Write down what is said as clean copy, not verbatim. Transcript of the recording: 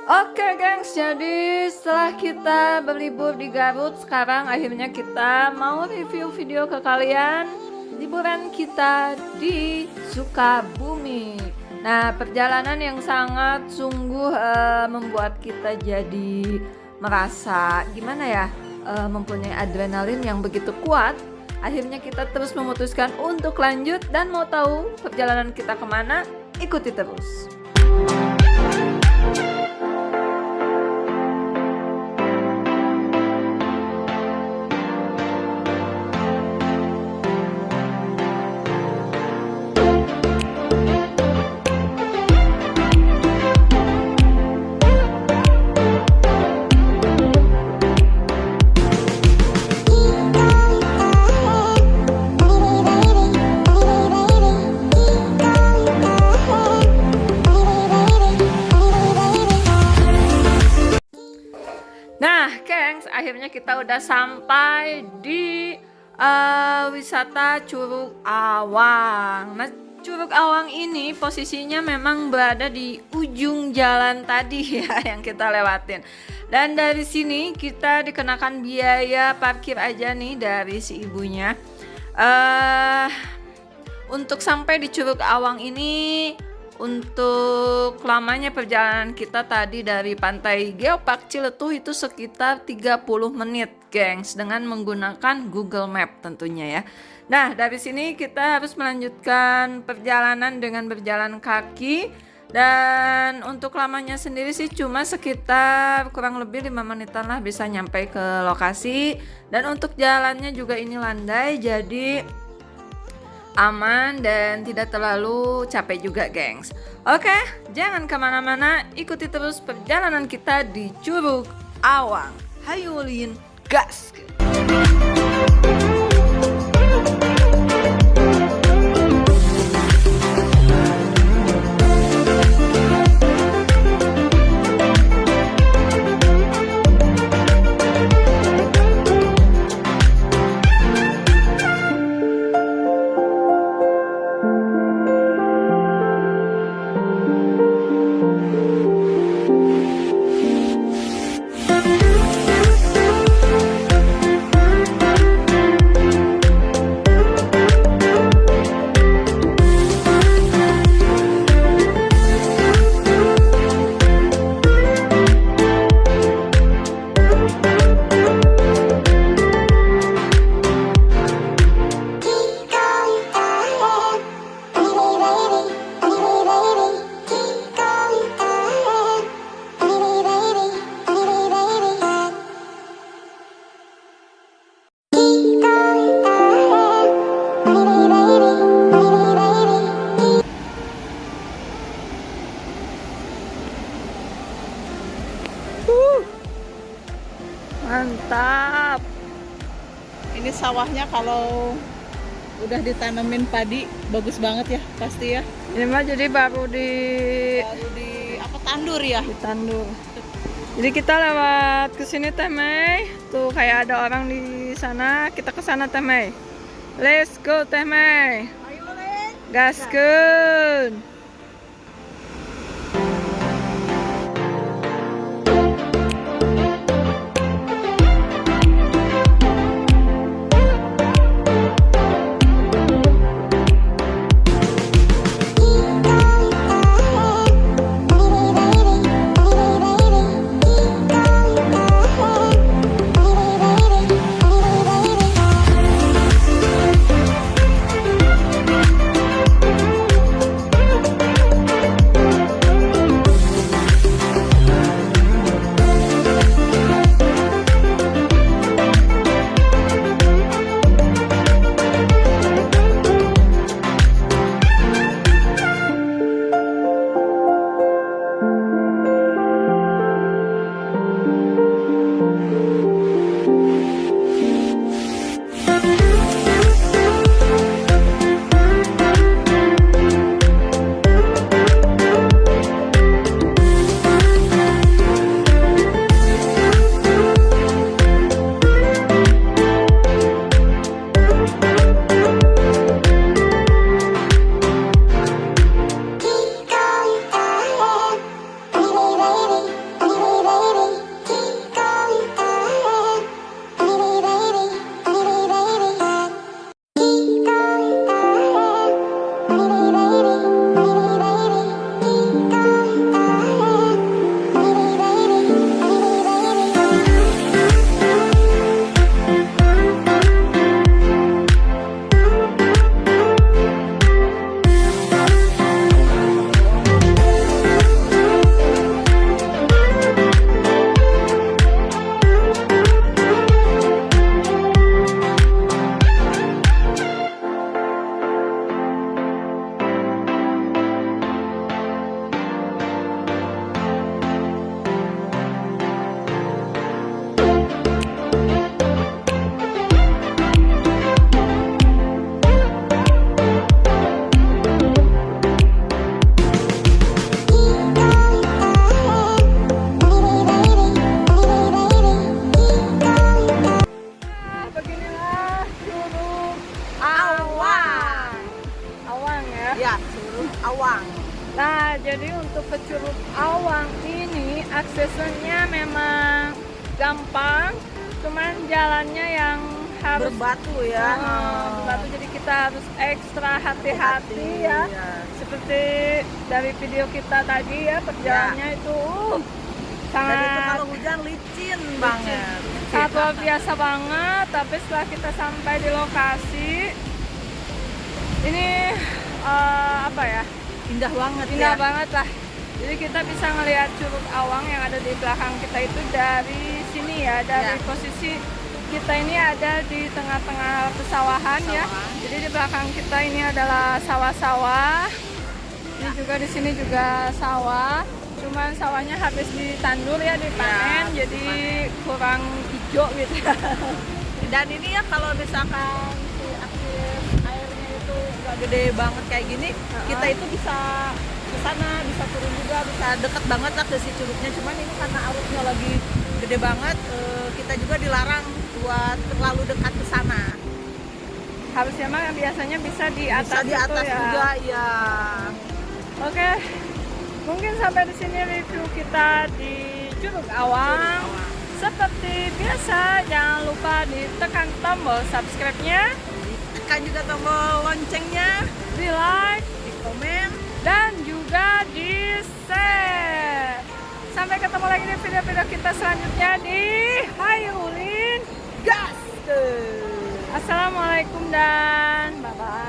Oke gengs, jadi setelah kita berlibur di Garut, sekarang akhirnya kita mau review video ke kalian liburan kita di Sukabumi. Nah, perjalanan yang sangat sungguh membuat kita jadi merasa gimana ya, mempunyai adrenalin yang begitu kuat. Akhirnya kita terus memutuskan untuk lanjut, dan mau tahu perjalanan kita kemana? Ikuti terus. Nah, gengs, akhirnya kita udah sampai di wisata Curug Awang. Nah, Curug Awang ini posisinya memang berada di ujung jalan tadi ya yang kita lewatin. Dan dari sini kita dikenakan biaya parkir aja nih dari si ibunya. Untuk sampai di Curug Awang ini, untuk lamanya perjalanan kita tadi dari Pantai Geopark Ciletuh itu sekitar 30 menit gengs, dengan menggunakan Google Map tentunya ya. Nah, dari sini kita harus melanjutkan perjalanan dengan berjalan kaki, dan untuk lamanya sendiri sih cuma sekitar kurang lebih 5 menitan lah bisa nyampe ke lokasi. Dan untuk jalannya juga ini landai, jadi aman dan tidak terlalu capek juga gengs. Oke, jangan kemana-mana, ikuti terus perjalanan kita di Curug Awang. Hayu Lin, gas! Mantap. Ini sawahnya kalau udah ditanemin padi bagus banget ya pasti ya. Ini mah jadi baru di Apa tandur ya? ditandur. Jadi kita lewat ke sini Teh Mei. Tuh kayak ada orang di sana, kita ke sana Teh Mei. Let's go Teh Mei. Ayo Len. Gaskeun. Curug Awang ini aksesnya memang gampang, cuman jalannya yang harus Berbatu ya. berbatu, jadi kita harus ekstra hati-hati ya. Iya. Seperti dari video kita tadi ya, perjalanannya itu Dan itu sangat kalau hujan licin banget. sangat luar biasa banget. Tapi setelah kita sampai di lokasi ini apa ya, Indah banget indah ya. banget lah. Jadi kita bisa ngelihat Curug Awang yang ada di belakang kita itu dari sini ya, dari Ya. posisi kita ini ada di tengah-tengah pesawahan ya. Pesawahan. Jadi di belakang kita ini adalah sawah-sawah. Ini juga di sini juga sawah. Cuman sawahnya habis ditandur ya, dipanen, Ya, jadi kurang hijau gitu. Dan ini ya kalau misalkan si akses airnya itu nggak gede banget kayak gini, kita itu bisa ke sana, bisa turun juga, bisa deket banget lah ke si curugnya. Cuman ini karena arusnya lagi gede banget, kita juga dilarang buat terlalu dekat ke sana. Harusnya mah biasanya bisa di atas, Bisa di atas itu ya. juga ya. Oke, mungkin sampai di sini review kita di Curug Awang. Seperti biasa, jangan lupa ditekan tombol subscribe-nya, Tekan juga tombol loncengnya, di like, di komen. dan juga di share. Sampai ketemu lagi di video-video kita selanjutnya di Hayulin. Gas! Assalamualaikum dan bye-bye.